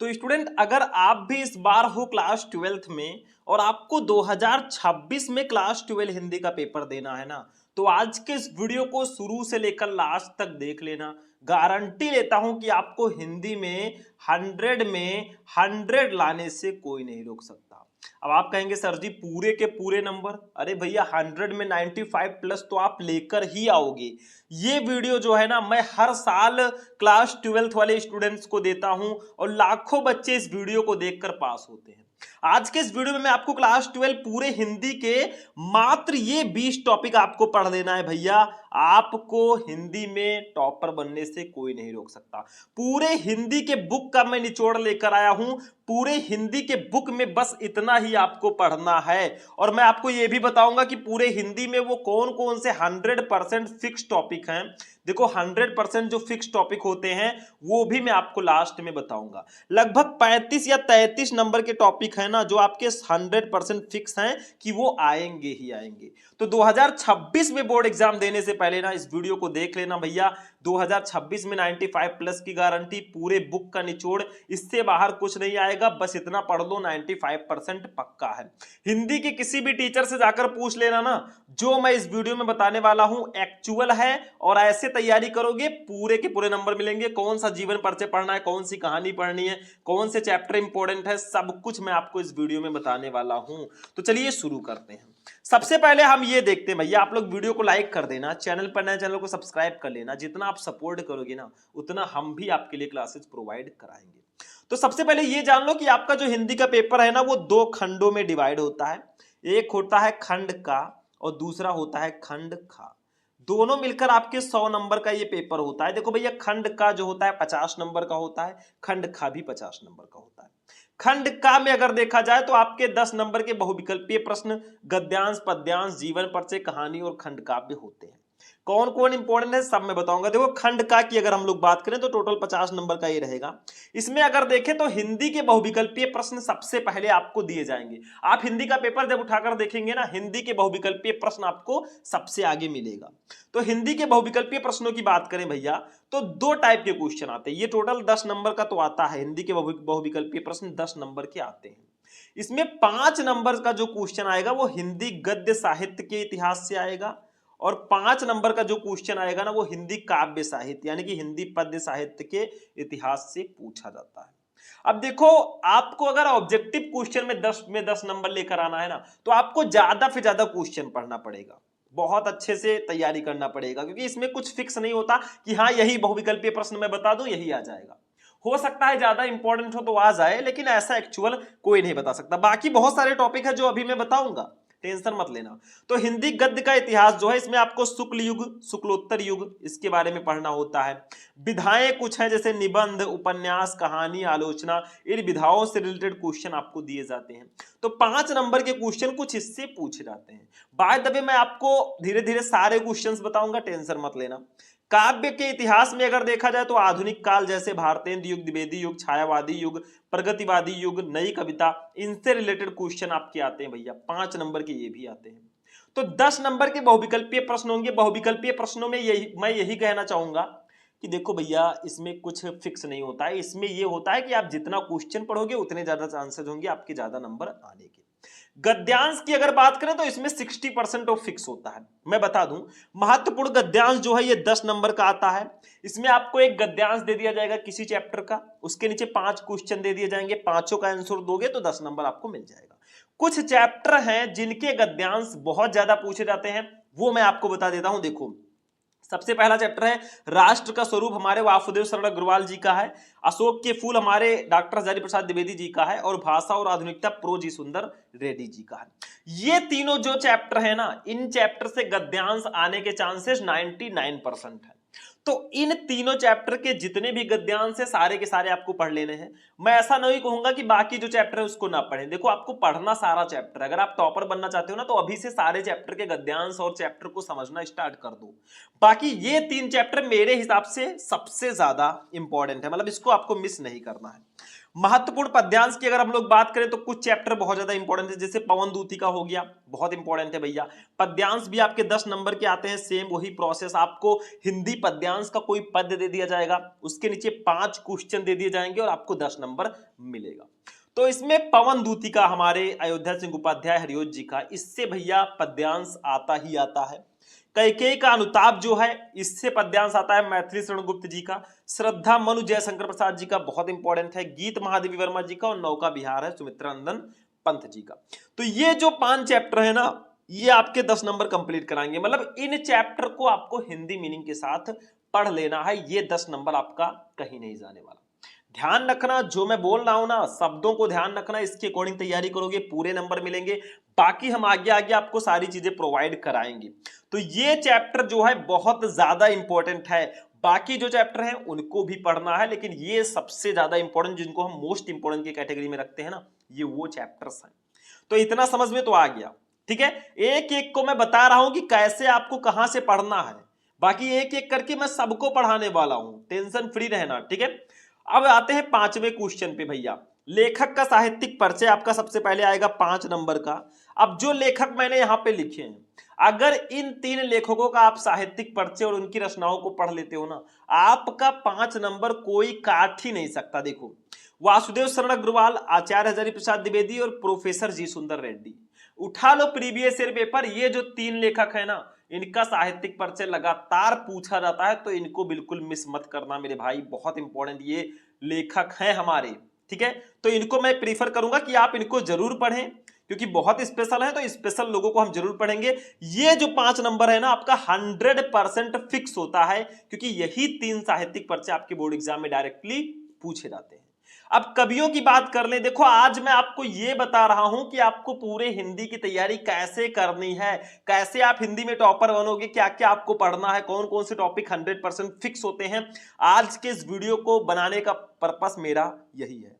तो स्टूडेंट अगर आप भी इस बार हो क्लास 12th में और आपको 2026 में क्लास 12 हिंदी का पेपर देना है ना, तो आज के इस वीडियो को शुरू से लेकर लास्ट तक देख लेना। गारंटी लेता हूं कि आपको हिंदी में 100 में 100 लाने से कोई नहीं रोक सकता। अब आप कहेंगे सर जी पूरे के पूरे नंबर, अरे भैया 100 में 95 प्लस तो आप लेकर ही आओगे। ये वीडियो जो है ना मैं हर साल क्लास 12th वाले स्टूडेंट्स को देता हूं और लाखों बच्चे इस वीडियो को देखकर पास होते हैं। आज के इस वीडियो में मैं आपको क्लास 12 पूरे हिंदी के मात्र ये 20 टॉपिक आपको पढ़ लेना है भैया। आपको हिंदी में टॉपर बनने से कोई नहीं रोक सकता। पूरे हिंदी के बुक का मैं निचोड़ लेकर आया हूं। पूरे हिंदी के बुक में बस इतना ही आपको पढ़ना है और मैं आपको यह भी बताऊंगा कि पूरे हिंदी में वो कौन कौन से 100% फिक्स टॉपिक हैं। देखो 100% जो फिक्स टॉपिक होते हैं वो भी मैं आपको लास्ट में बताऊंगा। लगभग 35 या 33 नंबर के टॉपिक हैं ना जो आपके 100% फिक्स हैं कि वो आएंगे ही आएंगे। तो 2026 में बोर्ड एग्जाम देने से पहले ना इस वीडियो को देख लेना भैया। 2026 में 95 प्लस की गारंटी, पूरे बुक का निचोड़, इससे बाहर कुछ नहीं आएगा। बस इतना पढ़ लो 95% पक्का है। हिंदी के किसी भी टीचर से जाकर पूछ लेना ना, जो मैं इस वीडियो में बताने वाला हूं एक्चुअल है और ऐसे तैयारी करोगे पूरे के पूरे नंबर मिलेंगे। कौन सा जीवन परिचय पढ़ना है, कौन सी कहानी पढ़नी है, कौन से चैप्टर इंपॉर्टेंट है, सब कुछ मैं आपको इस वीडियो में बताने वाला हूं। तो चलिए शुरू करते हैं। सबसे पहले हम ये देखते हैं भैया, आप लोग वीडियो को लाइक कर देना, चैनल पर नए चैनल को सब्सक्राइब कर लेना। जितना आप सपोर्ट करोगे ना उतना हम भी आपके लिए क्लासेस प्रोवाइड कराएंगे। तो सबसे पहले ये जान लो कि आपका जो हिंदी का पेपर है ना वो 2 खंडों में डिवाइड होता है। एक होता है खंड का और दूसरा होता है खंड खा। दोनों मिलकर आपके 100 नंबर का ये पेपर होता है। देखो भैया खंड का जो होता है 50 नंबर का होता है, खंड खा भी 50 नंबर का होता है। खंड का में अगर देखा जाए तो आपके 10 नंबर के बहुविकल्पीय प्रश्न, गद्यांश, पद्यांश, जीवन परिचय, कहानी और खंड काव्य होते हैं। कौन कौन इंपॉर्टेंट है सब मैं बताऊंगा। देखो खंड का की अगर हम लोग बात करें तो टोटल 50 नंबर का ये रहेगा। इसमें अगर देखें तो हिंदी के बहुविकल्पीय प्रश्न सबसे पहले आपको दिए जाएंगे। आप हिंदी का पेपर जब उठाकर देखेंगे ना, हिंदी के बहुविकल्पीय प्रश्न आपको सबसे आगे मिलेगा। तो हिंदी के बहुविकल्पीय प्रश्नों की बात करें भैया तो 2 टाइप के क्वेश्चन आते हैं। ये टोटल 10 नंबर का तो आता है, हिंदी के बहुविकल्पीय प्रश्न 10 नंबर के आते हैं। इसमें 5 नंबर का जो क्वेश्चन आएगा वो हिंदी गद्य साहित्य के इतिहास से आएगा और 5 नंबर का जो क्वेश्चन आएगा ना वो हिंदी काव्य साहित्य यानी कि हिंदी पद्य साहित्य के इतिहास से पूछा जाता है। अब देखो आपको अगर ऑब्जेक्टिव क्वेश्चन में 10 नंबर लेकर आना है ना तो आपको ज्यादा से ज्यादा क्वेश्चन पढ़ना पड़ेगा, बहुत अच्छे से तैयारी करना पड़ेगा, क्योंकि इसमें कुछ फिक्स नहीं होता कि हाँ यही बहुविकल्पीय प्रश्न मैं बता दूं यही आ जाएगा। हो सकता है ज्यादा इंपॉर्टेंट हो तो आ जाए, लेकिन ऐसा एक्चुअल कोई नहीं बता सकता। बाकी बहुत सारे टॉपिक है जो अभी मैं बताऊंगा, टेंशन मत लेना। तो हिंदी गद्य का इतिहास जो है इसमें आपको शुक्ल युग, शुक्लोत्तर युग इसके बारे में पढ़ना होता है। विधाएं कुछ हैं जैसे निबंध, उपन्यास, कहानी, आलोचना, इन विधाओं से रिलेटेड क्वेश्चन आपको दिए जाते हैं। तो 5 नंबर के क्वेश्चन कुछ इससे पूछे जाते हैं। बाय द वे मैं आपको धीरे धीरे सारे क्वेश्चंस बताऊंगा, टेंशन मत लेना। काव्य के इतिहास में अगर देखा जाए तो आधुनिक काल जैसे भारतेंद्र युग, द्विवेदी युग, छायावादी युग, प्रगतिवादी युग, नई कविता, इनसे रिलेटेड क्वेश्चन आपके आते हैं भैया। 5 नंबर के ये भी आते हैं। तो 10 नंबर के बहुविकल्पीय प्रश्न होंगे। बहुविकल्पीय प्रश्नों में यही कहना चाहूंगा कि देखो भैया इसमें कुछ फिक्स नहीं होता है। इसमें यह होता है कि आप जितना क्वेश्चन पढ़ोगे उतने ज्यादा चांसेस होंगे आपके ज्यादा नंबर आने के। गद्यांश की अगर बात करें तो इसमें 60% ऑफ फिक्स होता है। मैं बता दूं महत्वपूर्ण गद्यांश जो है ये 10 नंबर का आता है। इसमें आपको एक गद्यांश दे दिया जाएगा किसी चैप्टर का, उसके नीचे 5 क्वेश्चन दे दिए जाएंगे, पांचों का आंसर दोगे तो 10 नंबर आपको मिल जाएगा। कुछ चैप्टर हैं जिनके गद्यांश बहुत ज्यादा पूछे जाते हैं, वो मैं आपको बता देता हूं। देखो सबसे पहला चैप्टर है राष्ट्र का स्वरूप, हमारे वासुदेव शरण अग्रवाल जी का है। अशोक के फूल हमारे डॉक्टर हजारी प्रसाद द्विवेदी जी का है। और भाषा और आधुनिकता प्रो जी सुंदर रेड्डी जी का है। ये तीनों जो चैप्टर है ना, इन चैप्टर से गद्यांश आने के चांसेस 99% है। तो इन तीनों चैप्टर के जितने भी गद्यांश है सारे के सारे आपको पढ़ लेने हैं। मैं ऐसा नहीं कहूंगा कि बाकी जो चैप्टर है उसको ना पढ़ें। देखो आपको पढ़ना सारा चैप्टर, अगर आप टॉपर बनना चाहते हो ना तो अभी से सारे चैप्टर के गद्यांश और चैप्टर को समझना स्टार्ट कर दो। बाकी ये 3 चैप्टर मेरे हिसाब से सबसे ज्यादा इंपॉर्टेंट है, मतलब इसको आपको मिस नहीं करना है। महत्वपूर्ण पद्यांश की अगर हम लोग बात करें तो कुछ चैप्टर बहुत ज्यादा इंपॉर्टेंट है, जैसे पवन दूती का हो गया, बहुत इंपॉर्टेंट है भैया। पद्यांश भी आपके 10 नंबर के आते हैं, सेम वही प्रोसेस आपको हिंदी पद्यांश पद्यांश का कोई पद दे दिया जाएगा, उसके नीचे 5 क्वेश्चन दे दिए जाएंगे और आपको 10 नंबर मिलेगा। तो इसमें पवन दूती का, हमारे अयोध्या सिंह उपाध्याय हरिओत जी का, इससे भैया पद्यांश आता ही आता है। कैकेयी का अनुताप जो है, इससे पद्यांश आता है मैथिली शरण गुप्त जी का। श्रद्धा मनु जयशंकर प्रसाद जी का बहुत इंपॉर्टेंट है। गीत महादेवी वर्मा जी का। और नौका विहार है सुमित्रा नंदन पंत जी का। तो ये जो 5 चैप्टर है ना, ये आपके 10 नंबर कंप्लीट कराएंगे। मतलब इन चैप्टर को आपको हिंदी मीनिंग के साथ पढ़ लेना है, ये 10 नंबर आपका कहीं नहीं जाने वाला। ध्यान रखना, जो मैं बोल रहा हूं ना, शब्दों को ध्यान रखना, इसके अकॉर्डिंग तैयारी करोगे पूरे नंबर मिलेंगे। बाकी हम आगे आगे आपको सारी चीजें प्रोवाइड कराएंगे। तो ये चैप्टर जो है बहुत ज्यादा इंपॉर्टेंट है। बाकी जो चैप्टर हैं उनको भी पढ़ना है, लेकिन ये सबसे ज्यादा इंपॉर्टेंट, जिनको हम मोस्ट इंपॉर्टेंट की कैटेगरी में रखते हैं ना, ये वो चैप्टर्स हैं। तो इतना समझ में तो आ गया, ठीक है। एक एक को मैं बता रहा हूं कि कैसे आपको कहां से पढ़ना है। बाकी एक एक करके मैं सबको पढ़ाने वाला हूं, टेंशन फ्री रहना, ठीक है। अब आते हैं 5वें क्वेश्चन पे भैया। लेखक का साहित्यिक परिचय आपका सबसे पहले आएगा 5 नंबर का। अब जो लेखक मैंने यहां पे लिखे हैं, अगर इन 3 लेखकों का आप साहित्यिक परिचय और उनकी रचनाओं को पढ़ लेते हो ना, आपका 5 नंबर कोई काट ही नहीं सकता। देखो, वासुदेव शरण अग्रवाल, आचार्य हजारी प्रसाद द्विवेदी और प्रोफेसर जी सुंदर रेड्डी। उठा लो प्रीवियस ईयर पेपर, ये जो 3 लेखक है ना, इनका साहित्यिक परिचय लगातार पूछा जाता है, तो इनको बिल्कुल मिस मत करना मेरे भाई, बहुत इंपॉर्टेंट ये लेखक हैं हमारे, ठीक है। तो इनको मैं प्रीफर करूंगा कि आप इनको जरूर पढ़ें, क्योंकि बहुत स्पेशल है, तो स्पेशल लोगों को हम जरूर पढ़ेंगे। ये जो 5 नंबर है ना, आपका 100% फिक्स होता है, क्योंकि यही 3 साहित्यिक परिचय आपके बोर्ड एग्जाम में डायरेक्टली पूछे जाते हैं। अब कवियों की बात कर ले। देखो, आज मैं आपको यह बता रहा हूं कि आपको पूरे हिंदी की तैयारी कैसे करनी है, कैसे आप हिंदी में टॉपर बनोगे, क्या क्या आपको पढ़ना है, कौन कौन से टॉपिक 100% फिक्स होते हैं। आज के इस वीडियो को बनाने का पर्पस मेरा यही है,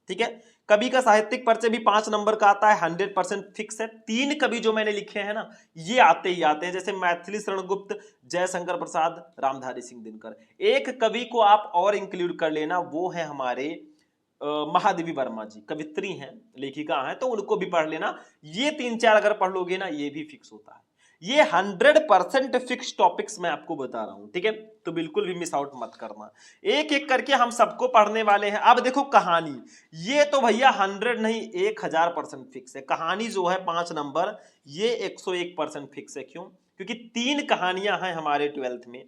ठीक है। कवि का साहित्यिक परिचय भी 5 नंबर का आता है, 100% फिक्स है। 3 कवि जो मैंने लिखे हैं ना, ये आते ही आते हैं, जैसे मैथिली शरण गुप्त, जयशंकर प्रसाद, रामधारी सिंह दिनकर। एक कवि को आप और इंक्लूड कर लेना, वो है हमारे महादेवी वर्मा जी, कवित्री हैं, लेखिका हैं, तो उनको भी पढ़ लेना। ये 3-4 अगर पढ़ लोगे ना, ये भी फिक्स होता है। ये 100% फिक्स टॉपिक्स मैं आपको बता रहा हूं, ठीक है। तो बिल्कुल भी मिस आउट मत करना, एक एक करके हम सबको पढ़ने वाले हैं। अब देखो कहानी, ये तो भैया 100 नहीं 1000% फिक्स है। कहानी जो है 5 नंबर, ये 101% फिक्स है। क्यों? क्योंकि 3 कहानियां हैं हमारे 12th में।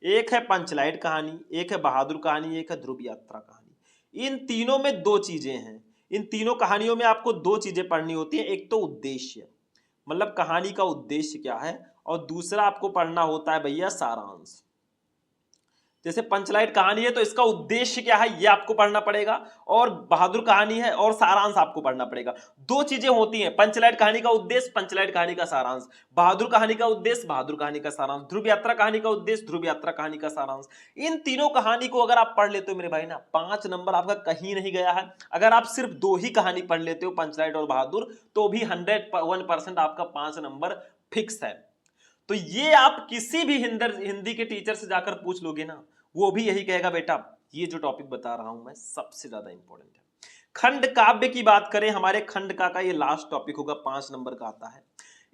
एक है पंचलाइट कहानी, एक है बहादुर कहानी, एक है ध्रुव यात्रा कहानी। इन तीनों में 2 चीजें हैं। इन तीनों कहानियों में आपको 2 चीजें पढ़नी होती है। एक तो उद्देश्य, मतलब कहानी का उद्देश्य क्या है, और दूसरा आपको पढ़ना होता है भैया सारांश। जैसे पंचलाइट कहानी है तो इसका उद्देश्य क्या है ये आपको पढ़ना पड़ेगा, और बहादुर कहानी है और सारांश आपको पढ़ना पड़ेगा। 2 चीजें होती हैं, पंचलाइट कहानी का उद्देश्य, पंचलाइट कहानी का सारांश। बहादुर कहानी का उद्देश्य, बहादुर कहानी का सारांश। ध्रुव यात्रा कहानी का उद्देश्य, ध्रुव यात्रा कहानी का सारांश। इन तीनों कहानी को अगर आप पढ़ लेते हो मेरे भाई ना, 5 नंबर आपका कहीं नहीं गया है। अगर आप सिर्फ 2 ही कहानी पढ़ लेते हो, पंचलाइट और बहादुर, तो भी 101% आपका 5 नंबर फिक्स है। तो ये आप किसी भी हिंदी के टीचर से जाकर पूछ लोगे ना, वो भी यही कहेगा, बेटा ये जो टॉपिक बता रहा हूं मैं सबसे ज्यादा इंपॉर्टेंट है। खंड काव्य की बात करें, हमारे खंड का ये लास्ट टॉपिक होगा, 5 नंबर का आता है।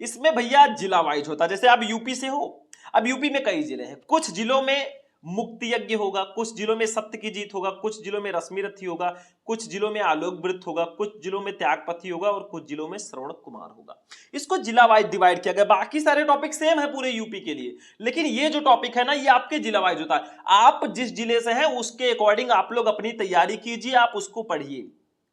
इसमें भैया जिला वाइज होता है। जैसे आप यूपी से हो, अब यूपी में कई जिले हैं, कुछ जिलों में मुक्ति यज्ञ होगा, कुछ जिलों में सत्य की जीत होगा, कुछ जिलों में रश्मि रथी होगा, कुछ जिलों में आलोक वृत्त होगा, कुछ जिलों में त्यागपति होगा, और कुछ जिलों में श्रवण कुमार होगा। इसको जिला वाइज डिवाइड किया गया। बाकी सारे टॉपिक सेम है पूरे यूपी के लिए, लेकिन ये जो टॉपिक है ना, ये आपके जिला वाइज होता है। आप जिस जिले से हैं उसके अकॉर्डिंग आप लोग अपनी तैयारी कीजिए, आप उसको पढ़िए,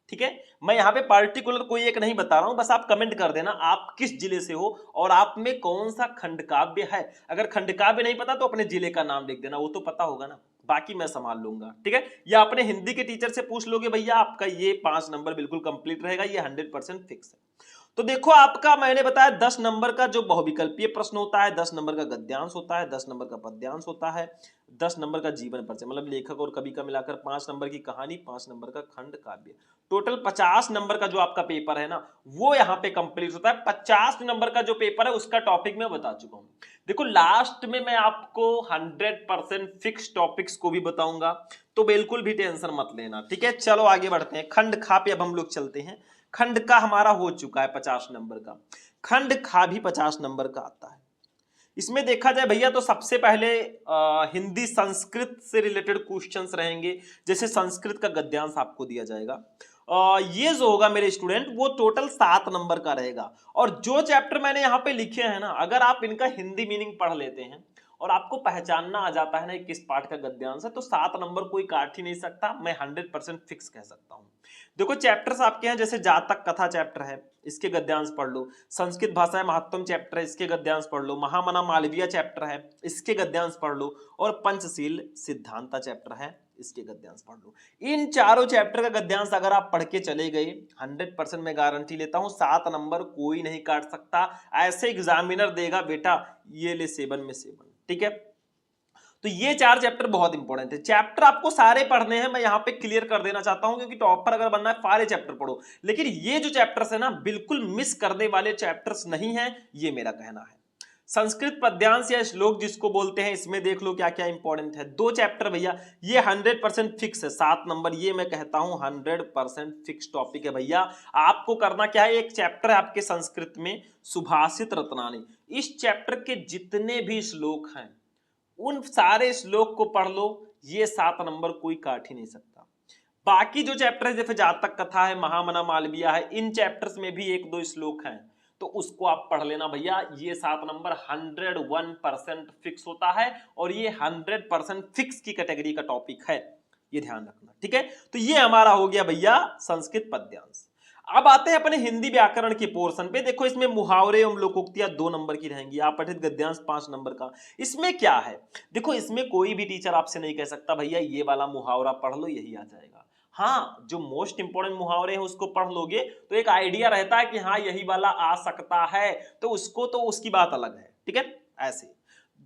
ठीक है। मैं यहाँ पे पार्टिकुलर कोई एक नहीं बता रहा हूं, बस आप कमेंट कर देना आप किस जिले से हो और आप में कौन सा खंड काव्य है। अगर खंड काव्य नहीं पता तो अपने जिले का नाम लिख देना, वो तो पता होगा ना, बाकी मैं संभाल लूंगा, ठीक है। या अपने हिंदी के टीचर से पूछ लोगे, भैया आपका ये 5 नंबर बिल्कुल कंप्लीट रहेगा, ये 100% फिक्स है। तो देखो, आपका मैंने बताया 10 नंबर का जो बहुविकल्पीय प्रश्न होता है, 10 नंबर का गद्यांश होता है, 10 नंबर का पद्यांश होता है, 10 नंबर का जीवन परिचय, मतलब लेखक और कवि का मिलाकर 5 नंबर की कहानी, 5 नंबर का खंड काव्य। टोटल 50 नंबर का जो आपका पेपर है ना, वो यहाँ पे कंप्लीट होता है। 50 नंबर का जो पेपर है उसका टॉपिक मैं बता चुका हूं। देखो, लास्ट में मैं आपको 100% फिक्स टॉपिक्स को भी बताऊंगा, तो बिल्कुल भी टेंशन मत लेना, ठीक है। चलो आगे बढ़ते हैं। खंड खा पे अब हम लोग चलते हैं। खंड का हमारा हो चुका है 50 नंबर का, खंड खा भी 50 नंबर का आता है। इसमें देखा जाए भैया तो सबसे पहले हिंदी संस्कृत से रिलेटेड क्वेश्चंस रहेंगे, जैसे संस्कृत का गद्यांश आपको दिया जाएगा। ये जो होगा मेरे स्टूडेंट वो टोटल 7 नंबर का रहेगा। और जो चैप्टर मैंने यहाँ पे लिखे हैं ना, अगर आप इनका हिंदी मीनिंग पढ़ लेते हैं और आपको पहचानना आ जाता है ना किस पार्ट का गद्यांश है, तो 7 नंबर कोई काट ही नहीं सकता, मैं 100% फिक्स कह सकता हूँ। देखो चैप्टर्स आपके हैं, जैसे जातक कथा चैप्टर है, इसके गद्यांश पढ़ लो। संस्कृत भाषा महत्तम चैप्टर है, इसके गद्यांश पढ़ लो। महामना मालवीय चैप्टर है, इसके गद्यांश पढ़ लो। और पंचशील सिद्धांता चैप्टर है, इसके गद्यांश पढ़ लो। इन चारों चैप्टर का गद्यांश अगर आप पढ़ के चले गए, 100% मैं गारंटी लेता हूं 7 नंबर कोई नहीं काट सकता। ऐसे एग्जामिनर देगा बेटा ये ले 7 में 7, ठीक है। तो ये 4 चैप्टर बहुत इंपॉर्टेंट है। चैप्टर आपको सारे पढ़ने हैं, मैं यहां पे क्लियर कर देना चाहता हूं, क्योंकि टॉपर अगर बनना है सारे चैप्टर पढ़ो। लेकिन ये जो चैप्टर्स है ना, बिल्कुल मिस करने वाले चैप्टर्स नहीं है, ये मेरा कहना है। संस्कृत पद्यांश या श्लोक जिसको बोलते हैं, इसमें देख लो क्या क्या इंपॉर्टेंट है। 2 चैप्टर भैया, ये 100% फिक्स है। 7 नंबर ये मैं कहता हूं 100% फिक्स टॉपिक है भैया। आपको करना क्या है, एक चैप्टर है आपके संस्कृत में सुभाषित रत्नानी, इस चैप्टर के जितने भी श्लोक हैं उन सारे श्लोक को पढ़ लो, ये 7 नंबर कोई काट ही नहीं सकता। बाकी जो चैप्टर है जैसे जातक कथा है, महामना मालवीय है, इन चैप्टर्स में भी 1-2 श्लोक हैं, तो उसको आप पढ़ लेना भैया। ये 7 नंबर 101% फिक्स होता है, और ये 100% फिक्स की कैटेगरी का टॉपिक है, ये ध्यान रखना, ठीक है। तो ये हमारा हो गया भैया संस्कृत पद्यांश। अब आते हैं अपने हिंदी व्याकरण के पोर्शन पे। देखो इसमें मुहावरे एवं लोकोक्तियां 2 नंबर की रहेंगी, आप पठित गद्यांश 5 नंबर का। इसमें क्या है, देखो इसमें कोई भी टीचर आपसे नहीं कह सकता भैया ये वाला मुहावरा पढ़ लो यही आ जाएगा। हाँ, जो मोस्ट इंपोर्टेंट मुहावरे हैं उसको पढ़ लोगे तो एक आइडिया रहता है कि हाँ यही वाला आ सकता है, तो उसको तो उसकी बात अलग है, ठीक है। ऐसे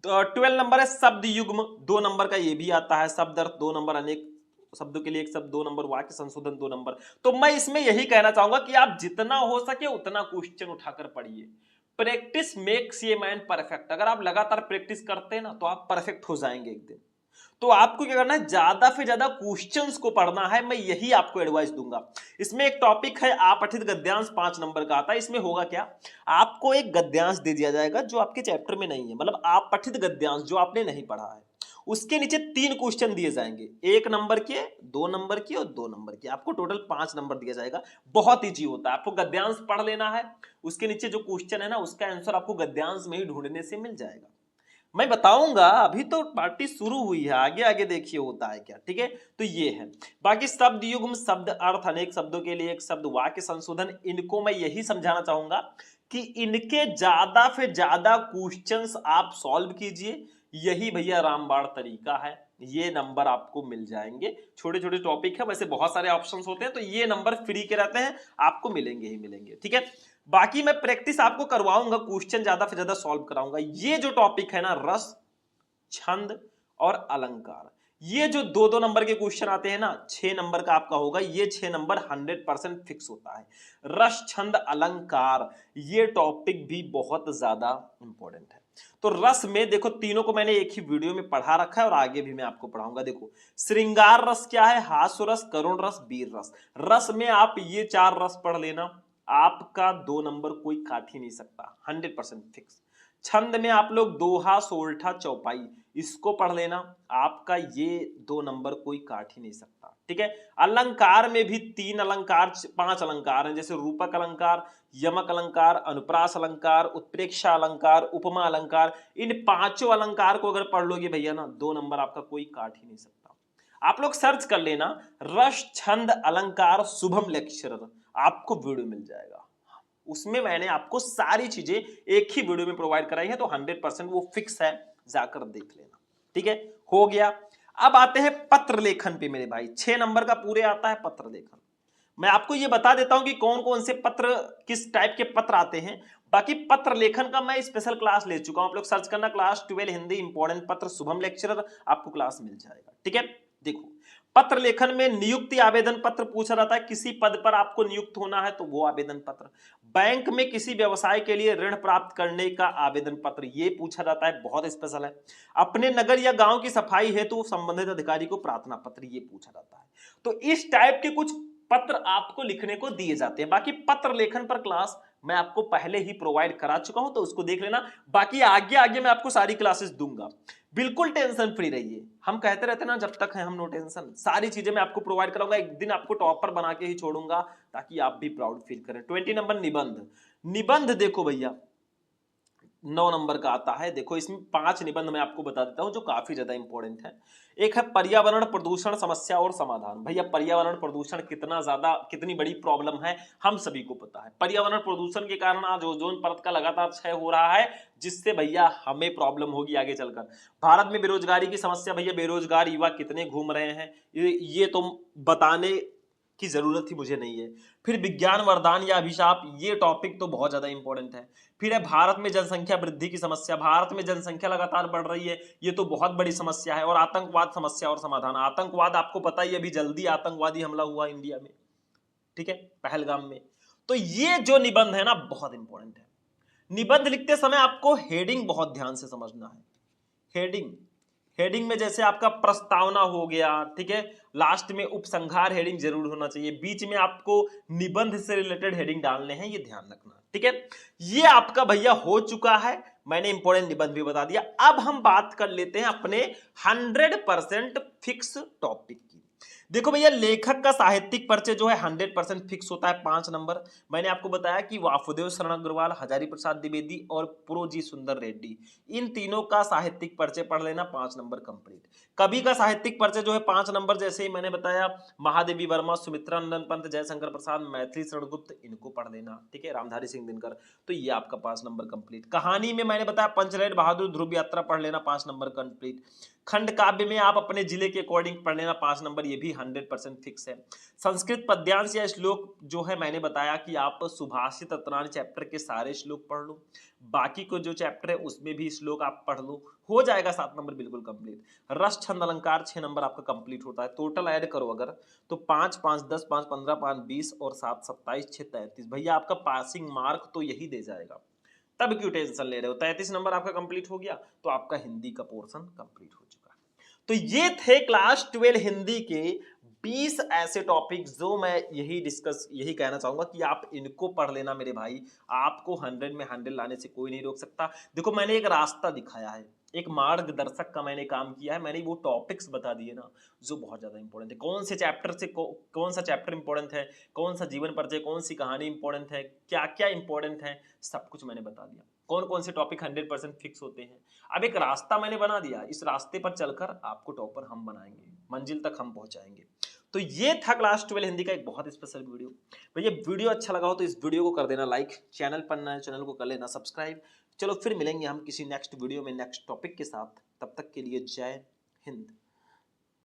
12 नंबर है शब्द युग्म, 2 नंबर का ये भी आता है। शब्द अर्थ 2 नंबर, अनेक शब्दों के लिए 1 शब्द 2 नंबर, वाक्य संशोधन 2 नंबर। तो मैं इसमें यही कहना चाहूंगा कि आप जितना हो सके उतना क्वेश्चन उठाकर पढ़िए। प्रैक्टिस मेक्स ये मैन परफेक्ट। अगर आप लगातार प्रैक्टिस करते हैं ना तो आप परफेक्ट हो जाएंगे एक दिन। तो आपको क्या करना है, ज्यादा से ज्यादा क्वेश्चंस को पढ़ना है, मैं यही आपको एडवाइस दूंगा। इसमें एक टॉपिक है अपठित गद्यांश 5 नंबर का आता है। इसमें होगा क्या, आपको एक गद्यांश दे दिया जाएगा जो आपके चैप्टर में नहीं है, मतलब अपठित गद्यांश जो आपने नहीं पढ़ा है। उसके नीचे 3 क्वेश्चन दिए जाएंगे, 1 नंबर के, 2 नंबर के और 2 नंबर के। आपको टोटल 5 नंबर दिया जाएगा। बहुत ईजी होता है, आपको गद्यांश पढ़ लेना है, उसके नीचे जो क्वेश्चन है ना उसका आंसर आपको गद्यांश में ही ढूंढने से मिल जाएगा। मैं बताऊंगा, अभी तो पार्टी शुरू हुई है, आगे आगे देखिए होता है क्या, ठीक है। तो ये है। बाकी शब्द युग्म, शब्द अर्थ, अनेक शब्दों के लिए 1 शब्द, वाक्य संशोधन, इनको मैं यही समझाना चाहूंगा कि इनके ज्यादा से ज्यादा क्वेश्चंस आप सॉल्व कीजिए, यही भैया रामबाण तरीका है। ये नंबर आपको मिल जाएंगे। छोटे छोटे टॉपिक है, वैसे बहुत सारे ऑप्शंस होते हैं, तो ये नंबर फ्री के रहते हैं, आपको मिलेंगे ही मिलेंगे, ठीक है। बाकी मैं प्रैक्टिस आपको करवाऊंगा, क्वेश्चन ज्यादा से ज्यादा सॉल्व कराऊंगा। ये जो टॉपिक है ना, रस, छंद और अलंकार, ये जो 2-2 नंबर के क्वेश्चन आते हैं ना, 6 नंबर का आपका होगा, ये 6 नंबर 100% फिक्स होता है। रस, छंद, अलंकार, ये टॉपिक भी बहुत ज्यादा इंपॉर्टेंट है। तो रस में देखो तीनों को मैंने एक ही वीडियो में पढ़ा रखा है और आगे भी मैं आपको पढ़ाऊंगा। देखो श्रृंगार रस क्या है, हास्य रस, करुण रस, वीर रस। रस में आप ये 4 रस पढ़ लेना, आपका 2 नंबर कोई काट ही नहीं सकता, 100% फिक्स। छंद में आप लोग दोहा, सोरठा, चौपाई, इसको पढ़ लेना, आपका ये 2 नंबर कोई काट ही नहीं सकता, ठीक है। अलंकार में भी 3 अलंकार, 5 अलंकार हैं, जैसे रूपक अलंकार, यमक अलंकार, अनुप्रास अलंकार, उत्प्रेक्षा अलंकार, उपमा अलंकार। इन 5 अलंकार को अगर पढ़ लोगे भैया ना, 2 नंबर आपका कोई काट ही नहीं सकता। आप लोग सर्च कर लेना रस, छंद, अलंकार, शुभम लेक्चरर, आपको वीडियो मिल जाएगा। उसमें मैंने आपको सारी चीजें एक ही वीडियो में प्रोवाइड कराई है, तो 100% वो फिक्स है, जाकर देख लेना, ठीक है। हो गया। अब आते हैं पत्र लेखन पे मेरे भाई, 6 नंबर का पूरे आता है पत्र लेखन। मैं आपको ये बता देता हूं कि कौन कौन से पत्र, किस टाइप के पत्र आते हैं। बाकी पत्र लेखन का मैं स्पेशल क्लास ले चुका हूं, आप लोग सर्च करना क्लास 12 हिंदी इंपॉर्टेंट पत्र शुभम लेक्चरर, आपको क्लास मिल जाएगा, ठीक है। देखो पत्र लेखन में नियुक्ति आवेदन पत्र पूछा जाता है, किसी पद पर आपको नियुक्त होना है तो वो आवेदन पत्र। बैंक में किसी व्यवसाय के लिए ऋण प्राप्त करने का आवेदन पत्र, ये पूछा जाता है, बहुत स्पेशल है। अपने नगर या गांव की सफाई हेतु तो संबंधित अधिकारी को प्रार्थना पत्र, ये पूछा जाता है। तो इस टाइप के कुछ पत्र आपको लिखने को दिए जाते हैं। बाकी पत्र लेखन पर क्लास मैं आपको पहले ही प्रोवाइड करा चुका हूं, तो उसको देख लेना। बाकी आगे आगे मैं आपको सारी क्लासेस दूंगा, बिल्कुल टेंशन फ्री रहिए। हम कहते रहते ना, जब तक है हम नो टेंशन। सारी चीजें मैं आपको प्रोवाइड कराऊंगा, एक दिन आपको टॉपर बना के ही छोड़ूंगा, ताकि आप भी प्राउड फील करें। 20 नंबर निबंध। निबंध देखो भैया 9 नंबर का आता है। देखो इसमें 5 निबंध मैं आपको बता देता हूं जो काफी ज्यादा इंपॉर्टेंट है। एक है पर्यावरण प्रदूषण समस्या और समाधान। भैया पर्यावरण प्रदूषण कितनी बड़ी प्रॉब्लम है, हम सभी को पता है। पर्यावरण प्रदूषण के कारण आज ओजोन परत का लगातार क्षय हो रहा है, जिससे भैया हमें प्रॉब्लम होगी आगे चलकर। भारत में बेरोजगारी की समस्या, भैया बेरोजगार युवा कितने घूम रहे हैं, ये तो बताने की जरूरत ही मुझे नहीं है। फिर विज्ञान वरदान या अभिशाप, ये टॉपिक तो बहुत ज्यादा इंपॉर्टेंट है। फिर है भारत में जनसंख्या वृद्धि की समस्या। भारत में जनसंख्या लगातार बढ़ रही है, ये तो बहुत बड़ी समस्या है। और आतंकवाद समस्या और समाधान। आतंकवाद आपको पता ही, अभी जल्दी आतंकवादी हमला हुआ इंडिया में, ठीक है, पहलगाम में। तो ये जो निबंध है ना, बहुत इंपॉर्टेंट है। निबंध लिखते समय आपको हेडिंग बहुत ध्यान से समझना है। हेडिंग हेडिंग में जैसे आपका प्रस्तावना हो गया, ठीक है, लास्ट में उपसंहार हेडिंग जरूर होना चाहिए, बीच में आपको निबंध से रिलेटेड हेडिंग डालने हैं, ये ध्यान रखना, ठीक है। ये आपका भैया हो चुका है, मैंने इंपॉर्टेंट निबंध भी बता दिया। अब हम बात कर लेते हैं अपने 100% फिक्स टॉपिक की। देखो भैया लेखक का साहित्यिक परिचय जो है 100% फिक्स होता है, 5 नंबर। मैंने आपको बताया कि वासुदेव शरण अग्रवाल, हजारी प्रसाद द्विवेदी और प्रोजी सुंदर रेड्डी, इन तीनों का साहित्यिक परिचय पढ़ लेना, 5 नंबर कंप्लीट। कवि का साहित्यिक परिचय जो है 5 नंबर, जैसे ही मैंने बताया महादेवी वर्मा, सुमित्रा नंदन पंत, जयशंकर प्रसाद, मैथिली शरण गुप्त, इनको पढ़ लेना, ठीक है, रामधारी सिंह दिनकर। तो ये आपका 5 नंबर कंप्लीट। कहानी में मैंने बताया पंचलैल बहादुर, ध्रुव यात्रा पढ़ लेना, 5 नंबर कंप्लीट। खंड काव्य में आप अपने जिले के अकॉर्डिंग पढ़ लेना, 5 नंबर, ये भी 100% फिक्स है। संस्कृत पद्यांश या श्लोक जो है मैंने बताया कि आप सुभाषित रत्नावली चैप्टर के सारे श्लोक पढ़ लो, बाकी को जो चैप्टर है उसमें भी श्लोक आप पढ़ लो, हो जाएगा 7 नंबर बिल्कुल कंप्लीट। रस छंद अलंकार 6 नंबर आपका कंप्लीट होता है। टोटल ऐड करो अगर तो 5 5 10 5 15 5 20 और 7 27 6 33, भैया आपका पासिंग मार्क तो यही दे जाएगा, तब क्यों टेंशन ले रहे हो। 33 नंबर आपका कंप्लीट हो गया, तो आपका हिंदी का पोर्शन कंप्लीट हो चुका है। तो ये थे क्लास 12 हिंदी के 20 ऐसे टॉपिक जो मैं यही कहना चाहूंगा कि आप इनको पढ़ लेना मेरे भाई। आपको 100 में 100 लाने से कोई नहीं रोक सकता। देखो मैंने एक रास्ता दिखाया है, एक मार्गदर्शक का मैंने काम किया है, मैंने वो टॉपिक्स बता दिए ना जो बहुत ज्यादा इंपॉर्टेंट है। कौन से चैप्टर से कौन सा चैप्टर इंपॉर्टेंट है, कौन सा जीवन परिचय, कौन सी कहानी इंपॉर्टेंट है, क्या क्या इंपॉर्टेंट है, सब कुछ मैंने बता दिया। कौन कौन से टॉपिक 100% फिक्स होते हैं। अब एक रास्ता मैंने बना दिया, इस रास्ते पर चलकर आपको टॉपर हम बनाएंगे, मंजिल तक हम पहुंचाएंगे। तो ये था क्लास 12 हिंदी का एक बहुत स्पेशल वीडियो। भैया वीडियो अच्छा लगा हो तो इस वीडियो को कर देना लाइक, चैनल पर नए चैनल को कर लेना सब्सक्राइब। चलो फिर मिलेंगे हम किसी नेक्स्ट वीडियो में नेक्स्ट टॉपिक के साथ, तब तक के लिए जय हिंद।